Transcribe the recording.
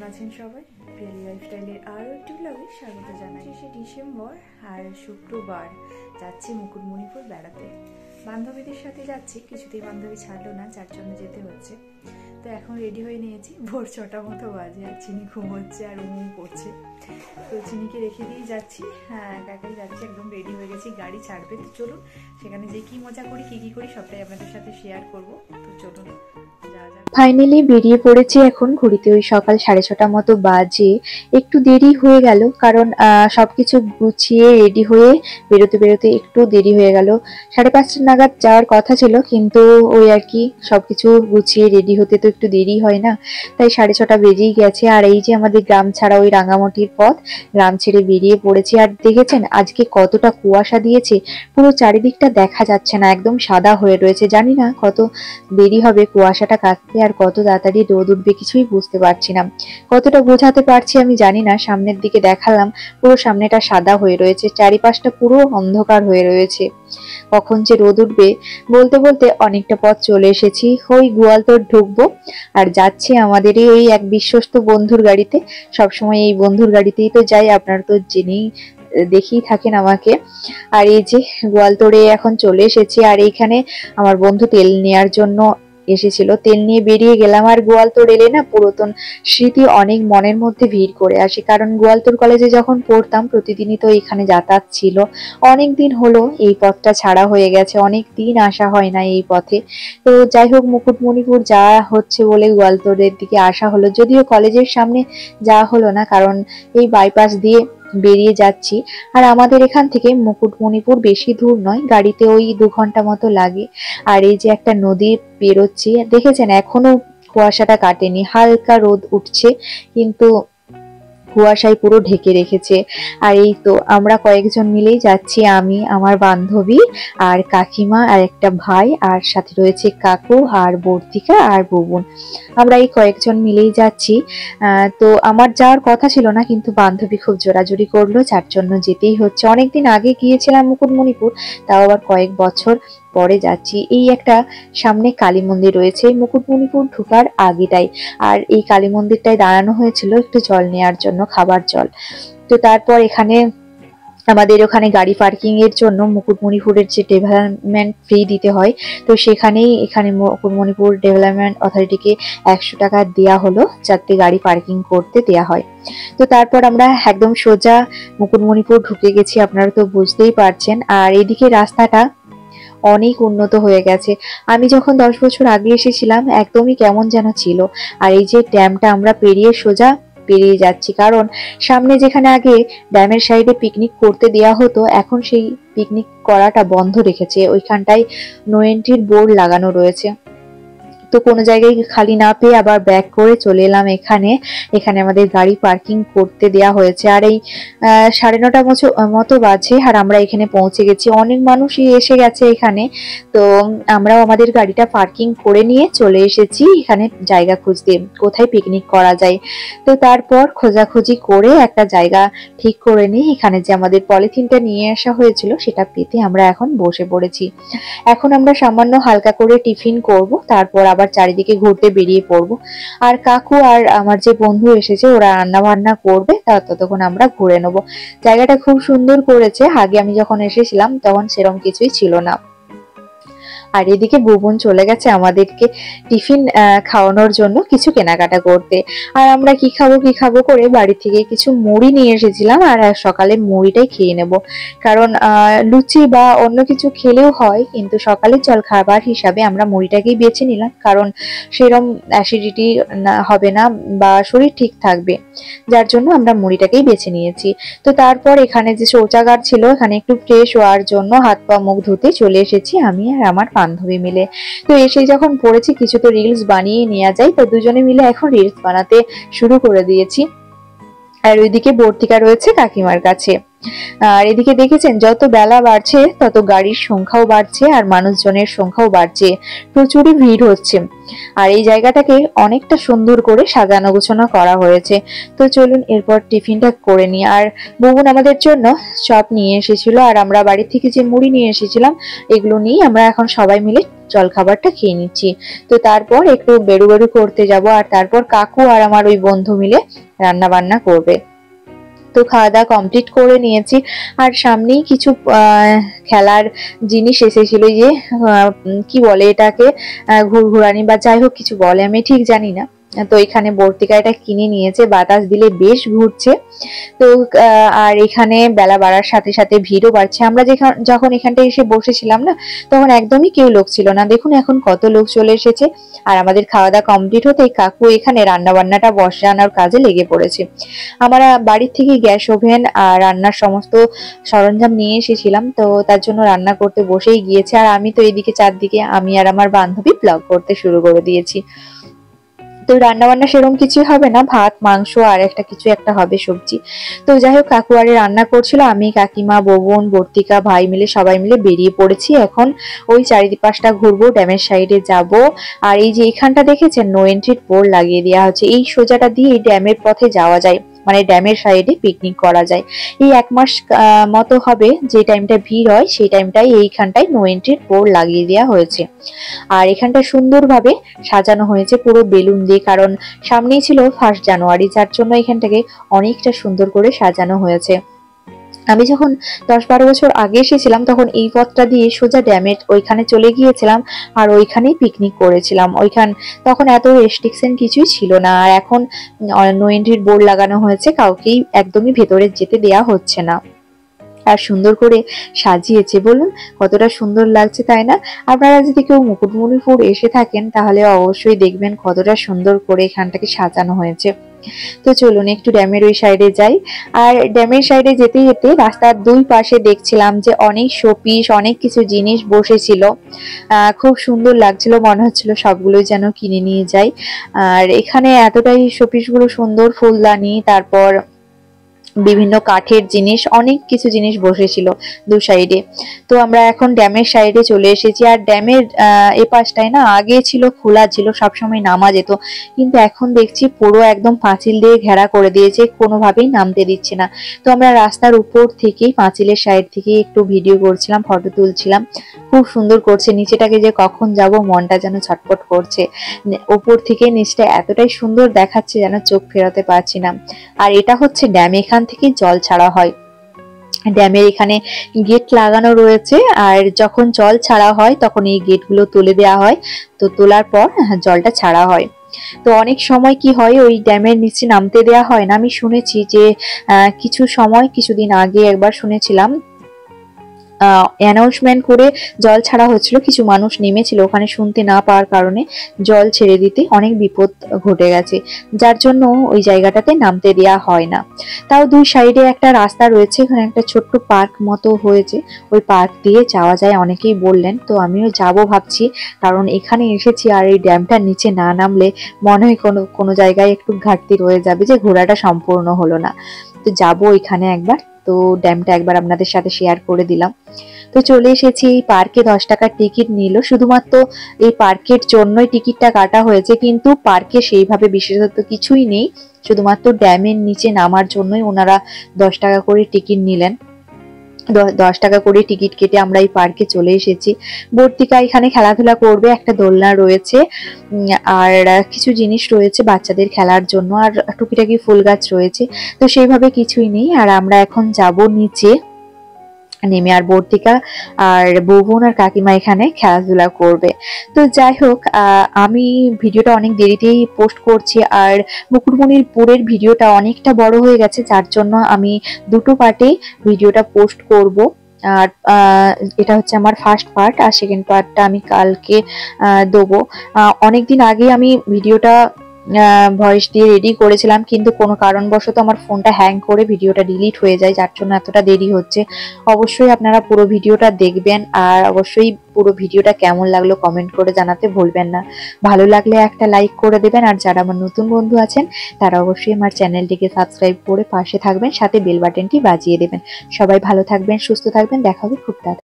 আছেন সবাই? পিয়ালি লাইফস্টাইলের আরও একটি ব্লগে স্বাগত জানাই। 30 ডিসেম্বর আর শুক্রবার যাচ্ছি মুকুটমণিপুর বেড়াতে। বান্ধবীদের সাথে যাচ্ছি, কিছুতেই বান্ধবী ছাড়লো না, যার জন্য যেতে হচ্ছে। তো এখন রেডি হয়ে নিয়েছি, ভোর 6টা মতো বাজে, আর চিনি ঘুমোচ্ছে আর করছে। তো চিনিকে রেখে দিয়ে যাচ্ছি, একা একাই যাচ্ছি, একদম রেডি হয়ে গেছি, গাড়ি ছাড়বে। তো চলুন সেখানে যে কী মজা করি, কী করি সবটাই আপনাদের সাথে শেয়ার করবো। তো চলুন ফাইনালি বেরিয়ে পড়েছি। এখন ঘড়িতে ওই সকাল 6:30 মতো বাজে। একটু দেরি হয়ে গেল কারণ সবকিছু গুছিয়ে রেডি হয়ে বেরোতে একটু দেরি হয়ে গেল। 5:30 নাগাদ যাওয়ার কথা ছিল, কিন্তু ওই আর কি সবকিছু গুছিয়ে রেডি হতে তো একটু দেরি হয় না, তাই 6:30 বেজেই গেছে। আর এই যে আমাদের গ্রাম ছাড়া ওই রাঙামাটির পথ, গ্রাম ছেড়ে বেরিয়ে পড়েছি। আর দেখেছেন আজকে কতটা কুয়াশা দিয়েছে, পুরো চারিদিকটা দেখা যাচ্ছে না, একদম সাদা হয়ে রয়েছে। জানি না কত দেরি হবে কুয়াশাটা কাটতে আর কত তাড়াতাড়ি রোদ উঠবে, কিছুই বুঝতে পারছি না। কতটা বোঝাতে পারছি আমি জানি না। সামনের দিকে দেখালাম, পুরো সামনেটা সাদা হয়ে রয়েছে, চারিপাশটা পুরো অন্ধকার হয়ে রয়েছে। কখন যে রোদ উঠবে বলতে বলতে অনেকটা পথ চলে এসেছি। ওই গোয়ালতোড় ঢুকবো আর যাচ্ছি আমাদের এই এক বিশ্বস্ত বন্ধুর গাড়িতে। সবসময় এই বন্ধুর গাড়িতেই তো যাই, আপনারা তো জেনেই দেখেই থাকেন আমাকে। আর এই যে গোয়ালতোড়ে এখন চলে এসেছি। আর এইখানে আমার বন্ধু তেল নেওয়ার জন্য এসেছিল, তেল নিয়ে বেরিয়ে গেলাম। আর গোয়ালতোড় এলে না পুরাতন স্মৃতি অনেক মনের মধ্যে ভিড় করে আসে, কারণ গোয়ালতোড় কলেজে যখন পড়তাম প্রতিদিনই তো এখানে যাতায়াত ছিল। অনেক দিন হলো এই পথটা ছাড়া হয়ে গেছে, অনেক দিন আসা হয় না এই পথে। তো যাই হোক, মুকুটমণিপুর যাওয়া হচ্ছে বলে গোয়ালতোড়ের দিকে আসা হলো, যদিও কলেজের সামনে যাওয়া হলো না, কারণ এই বাইপাস দিয়ে বেরিয়ে যাচ্ছি। আর আমাদের এখান থেকে মুকুটমণিপুর বেশি দূর নয়, গাড়িতে ওই 2 ঘন্টা মতো লাগে। আর এই যে একটা নদী বেরোচ্ছি, দেখেছেন এখনো কুয়াশাটা কাটেনি, হালকা রোদ উঠছে, কিন্তু কুয়াশায় পুরো ঢেকে রেখেছে। আর এই তো আমরা কয়েকজন মিলেই যাচ্ছি, আমি, আমার বান্ধবী আর কাকিমা আর একটা ভাই, আর সাথে রয়েছে কাকু আর বর্তিকা আর বুবুন। আমরা এই কয়েকজন মিলেই যাচ্ছি। তো আমার যাওয়ার কথা ছিল না, কিন্তু বান্ধবী খুব জোরাজুরি করলো, যার জন্য যেতেই হচ্ছে। অনেকদিন আগে গিয়েছিলাম মুকুটমণিপুর, তাও আবার কয়েক বছর পরে যাচ্ছি। এই একটা সামনে কালী মন্দির রয়েছে মুকুটমণিপুর ঢোকার আগেটাই, আর এই কালী মন্দিরটায় দাঁড়ানো হয়েছিল একটু জল নেওয়ার জন্য, খাবার জল। তো তারপর এখানে আমাদের ওখানে গাড়ি পার্কিং এর জন্য মুকুটমণিপুরের যে ডেভেলপমেন্ট ফি দিতে হয়, তো সেখানেই এখানে মুকুটমণিপুর ডেভেলপমেন্ট অথরিটিকে 100 টাকা দেওয়া হলো, যাতে গাড়ি পার্কিং করতে দেওয়া হয়। তো তারপর আমরা একদম সোজা মুকুটমণিপুর ঢুকে গেছি, আপনারা তো বুঝতেই পারছেন। আর এদিকে রাস্তাটা অনেক উন্নত হয়ে গেছে। আমি যখন 10 বছর আগে এসেছিলাম একদমই কেমন যেন ছিল। আর এই যে ড্যামটা আমরা পেরিয়ে সোজা পেরিয়ে যাচ্ছি, কারণ সামনে যেখানে আগে ড্যামের সাইডে পিকনিক করতে দেওয়া হতো, এখন সেই পিকনিক করাটা বন্ধ রেখেছে। ওইখানটায় নো এন্ট্রির বোর্ড লাগানো রয়েছে। তো কোনো জায়গায় খালি না পেয়ে আবার ব্যাক করে চলে এলাম এখানে। এখানে আমাদের গাড়ি পার্কিং করতে দেয়া হয়েছে। আর এই 9:30 মতো বাজে, আর আমরা এখানে পৌঁছে গেছি। অনেক মানুষই এসে গেছে এখানে। তো আমরাও আমাদের গাড়িটা পার্কিং করে নিয়ে চলে এসেছি এখানে জায়গা খুঁজতে, কোথায় পিকনিক করা যায়। তো তারপর খোঁজাখুঁজি করে একটা জায়গা ঠিক করে নিয়ে এখানে যে আমাদের পলিথিনটা নিয়ে আসা হয়েছিল সেটা পেতে আমরা এখন বসে পড়েছি। এখন আমরা সামান্য হালকা করে টিফিন করব, তারপর আবার চারিদিকে ঘুরতে বেরিয়ে পড়ব। আর কাকু আর আমার যে বন্ধু এসেছে ওরা রান্না বান্না করবে, ততক্ষণ আমরা ঘুরে নেব। জায়গাটা খুব সুন্দর করেছে, আগে আমি যখন এসেছিলাম তখন সেরকম কিছুই ছিল না। আর এদিকে বুবুন চলে গেছে আমাদেরকে টিফিন খাওয়ানোর জন্য কিছু কেনাকাটা করতে। আর আমরা কি খাবো করে বাড়ি থেকে কিছু মুড়ি নিয়ে এসেছিলাম, আর সকালে মুড়িটাই খেয়ে নেব, কারণ লুচি বা অন্য কিছু খেলেও হয়, কিন্তু সকালের জল খাবার হিসাবে আমরা মুড়িটাকেই বেছে নিলাম, কারণ সেরকম অ্যাসিডিটি হবে না বা শরীর ঠিক থাকবে, যার জন্য আমরা মুড়িটাকেই বেছে নিয়েছি। তো তারপর এখানে যে শৌচাগার ছিল, এখানে একটু ফ্রেশ হওয়ার জন্য হাত পা মুখ ধুতে চলে এসেছি আমি আর আমার বান্ধবী মিলে। তো এসে যখন পড়েছি কিছু তো রিলস বানিয়ে নেওয়া যায়, তো দুজনে মিলে এখন রিলস বানাতে শুরু করে দিয়েছি। আর ওইদিকে বর্তিকা রয়েছে কাকিমার কাছে। আর এদিকে দেখেছেন যত বেলা বাড়ছে তত গাড়ির সংখ্যাও বাড়ছে আর মানুষজনের সংখ্যাও বাড়ছে, প্রচুরই ভিড় হচ্ছে। আর এই জায়গাটাকে অনেকটা সুন্দর করে সাজানো গোছানো করা হয়েছে। তো চলুন এরপর টিফিনটা করে নিই। আর বুবুন আমাদের জন্য চপ নিয়ে এসেছিল, আর আমরা বাড়ি থেকে যে মুড়ি নিয়ে এসেছিলাম এগুলো নিয়ে আমরা এখন সবাই মিলে জলখাবারটা খেয়ে নিচ্ছি। তো তারপর একটু বেরু বেরু করতে যাব, আর তারপর কাকু আর আমার ওই বন্ধু মিলে রান্না বান্না করবে। তো খাওয়া দাওয়া কমপ্লিট করে নিয়েছি। আর সামনেই কিছু খেলার জিনিস এসেছিল, যে কি বলে এটাকে, ঘুরঘুরানি বা যাই হোক কিছু বলে, আমি ঠিক জানি না। তো এখানে বর্তিকা এটা কিনে নিয়েছে, বাতাস দিলে বেশ ঘুরছে। তো আর এখানে বেলা বাড়ার সাথে সাথে ভিড়ও বাড়ছে। আমরা যখন এখানটা এসে বসেছিলাম না, তখন একদমই কেউ লোক ছিল না। দেখুন এখন কত লোক চলে এসেছে। আর আমাদের খাওয়া দাওয়া কমপ্লিট হতেই কাকু এখানে রান্না বান্নাটা বসানোর কাজে লেগে পড়েছে। আমরা বাড়ির থেকে গ্যাস ওভেন আর রান্নার সমস্ত সরঞ্জাম নিয়ে এসেছিলাম, তো তার জন্য রান্না করতে বসেই গিয়েছে। আর আমি তো এদিকে চারদিকে আমি আর আমার বান্ধবী ব্লগ করতে শুরু করে দিয়েছি। তো রান্না বান্না সেরকম কিছু হবে না, ভাত মাংস আর একটা কিছু একটা হবে সবজি। তো যাই হোক কাকু আরে রান্না করছিল, আমি কাকিমা বোন বর্তিকা ভাই মিলে সবাই মিলে বেরিয়ে পড়েছি। এখন ওই চারিপাশটা ঘুরবো, ড্যামের সাইডে যাব। আর এই যে এখানটা দেখেছেন নো এন্ট্রির বোর্ড লাগিয়ে দেওয়া হচ্ছে, এই সোজাটা দিয়ে ড্যামের পথে যাওয়া যায়, মানে ড্যামের সাইডে পিকনিক করা যায়। এই 1 মাস মতো হবে যে টাইমটা ভিড় হয়, সেই টাইমটাই এইখানটায় নো এন্ট্রির বোর্ড লাগিয়ে দেওয়া হয়েছে। আর এখানটা সুন্দরভাবে সাজানো হয়েছে পুরো বেলুন দিয়ে, কারণ সামনেই ছিল 1 জানুয়ারি, যার জন্য এখানটাকে অনেকটা সুন্দর করে সাজানো হয়েছে। আমি যখন 10-12 বছর আগে এসেছিলাম তখন এই পথটা দিয়ে সোজা ড্যামের ওইখানে চলে গিয়েছিলাম, আর ওইখানেই পিকনিক করেছিলাম। তখন এত রেস্ট্রিকশন কিছুই ছিল না। আর এখন নো এন্ট্রির বোর্ড লাগানো হয়েছে, কাউকেই একদমই ভেতরে যেতে দেয়া হচ্ছে না। আর সুন্দর করে সাজিয়েছে, বলুন কতটা সুন্দর লাগছে, তাই না? আপনারা যদি কেউ মুকুটমণিপুর এসে থাকেন তাহলে অবশ্যই দেখবেন কতটা সুন্দর করে এখানটাকে সাজানো হয়েছে। তো চলুন একটু ড্যামের ওই সাইডে যাই। আর ড্যামের সাইডে যেতে যেতে রাস্তার 2 পাশে দেখছিলাম যে অনেক শোপিস, অনেক কিছু জিনিস বসেছিল, খুব সুন্দর লাগছিল, মনে হচ্ছিল সবগুলোই যেন কিনে নিয়ে যাই। আর এখানে এতটাই শোপিস গুলো সুন্দর, ফুলদানি, তারপর বিভিন্ন কাঠের জিনিস, অনেক কিছু জিনিস বসেছিল 2 সাইডে। তো আমরা এখন ড্যামের সাইডে চলে এসেছি। আর ড্যামের এ পাশটায় না আগে ছিল খোলা, ছিল সবসময় নামা যেত, কিন্তু এখন দেখছি পুরো একদম পাঁচিল দিয়ে ঘেরা করে দিয়েছে, কোনোভাবেই নামতে দিচ্ছে না। তো আমরা রাস্তার উপর থেকেই পাঁচিলের সাইড থেকে একটু ভিডিও করছিলাম, ফটো তুলছিলাম, খুব সুন্দর করছে। নিচেটাকে যে কখন যাব মনটা যেন ছটফট করছে, উপর থেকে নিচটা এতটাই সুন্দর দেখাচ্ছে যেন চোখ ফেরাতে পারছি না। আর এটা হচ্ছে ড্যাম, এখান থেকে জল ছাড়া হয়। ড্যামের এখানে গেট লাগানো রয়েছে, আর যখন জল ছাড়া হয় তখন এই গেটগুলো তুলে দেওয়া হয়। তো তোলার পর জলটা ছাড়া হয়। তো অনেক সময় কি হয়, ওই ড্যামের নিচে নামতে দেওয়া হয় না। আমি শুনেছি যে কিছুদিন আগে একবার শুনেছিলাম অ্যানাউন্সমেন্ট করে জল ছাড়া হচ্ছিল, কিছু মানুষ নেমেছিল ওখানে, শুনতে না পাওয়ার কারণে জল ছেড়ে দিতে অনেক বিপদ ঘটে গেছে, যার জন্য ওই জায়গাটাতে নামতে দেওয়া হয় না। তাও 2 সাইডে একটা রাস্তা রয়েছে, এখানে একটা ছোট্ট পার্ক মতো হয়েছে, ওই পার্ক দিয়ে যাওয়া যায় অনেকেই বললেন। তো আমিও যাব ভাবছি, কারণ এখানে এসেছি আর এই ড্যামটার নিচে না নামলে মনে হয় কোনো জায়গায় একটু ঘাটতি রয়ে যাবে, যে ঘোরাটা সম্পূর্ণ হলো না। তো যাবো এখানে একবার, তো ড্যামটা একবার আপনাদের সাথে শেয়ার করে দিলাম। তো চলে এসেছি। এই পার্কে 10 টাকার টিকিট নিল, শুধুমাত্র এই পার্কের জন্যই টিকিটটা কাটা হয়েছে, কিন্তু পার্কে সেইভাবে বিশেষত কিছুই নেই, শুধুমাত্র ড্যামের নিচে নামার জন্যই ওনারা 10 টাকা করে টিকিট নিলেন। 10 টাকা করে টিকিট কেটে আমরা এই পার্কে চলে এসেছি। বর্তিকা এখানে খেলাধুলা করবে, একটা দোলনা রয়েছে, আর কিছু জিনিস রয়েছে বাচ্চাদের খেলার জন্য, আর টুকিটাকি ফুল গাছ রয়েছে। তো সেইভাবে কিছুই নেই। আর আমরা এখন যাব নিচে নেমে, আর বর্তিকা আর বোন আর কাকিমা এখানে খেলাধুলা করবে। তো যাই হোক, আমি ভিডিওটা অনেক দেরিতেই পোস্ট করছি, আর মুকুটমণিপুরের ভিডিওটা অনেকটা বড় হয়ে গেছে, যার জন্য আমি 2টো পার্টে ভিডিওটা পোস্ট করব। আর এটা হচ্ছে আমার ফার্স্ট পার্ট, আর সেকেন্ড পার্টটা আমি কালকে দেবো। অনেকদিন আগে আমি ভিডিওটা ভয়েস দিয়ে রেডি করেছিলাম, কিন্তু কোনো কারণবশত আমার ফোনটা হ্যাং করে ভিডিওটা ডিলিট হয়ে যায়, যার জন্য এতটা দেরি হচ্ছে। অবশ্যই আপনারা পুরো ভিডিওটা দেখবেন, আর অবশ্যই পুরো ভিডিওটা কেমন লাগলো কমেন্ট করে জানাতে ভুলবেন না। ভালো লাগলে একটা লাইক করে দেবেন, আর যারা আমার নতুন বন্ধু আছেন তারা অবশ্যই আমার চ্যানেলটিকে সাবস্ক্রাইব করে পাশে থাকবেন, সাথে বেল বাটনটি বাজিয়ে দেবেন। সবাই ভালো থাকবেন, সুস্থ থাকবেন, দেখা হবে খুব তাড়াতাড়ি।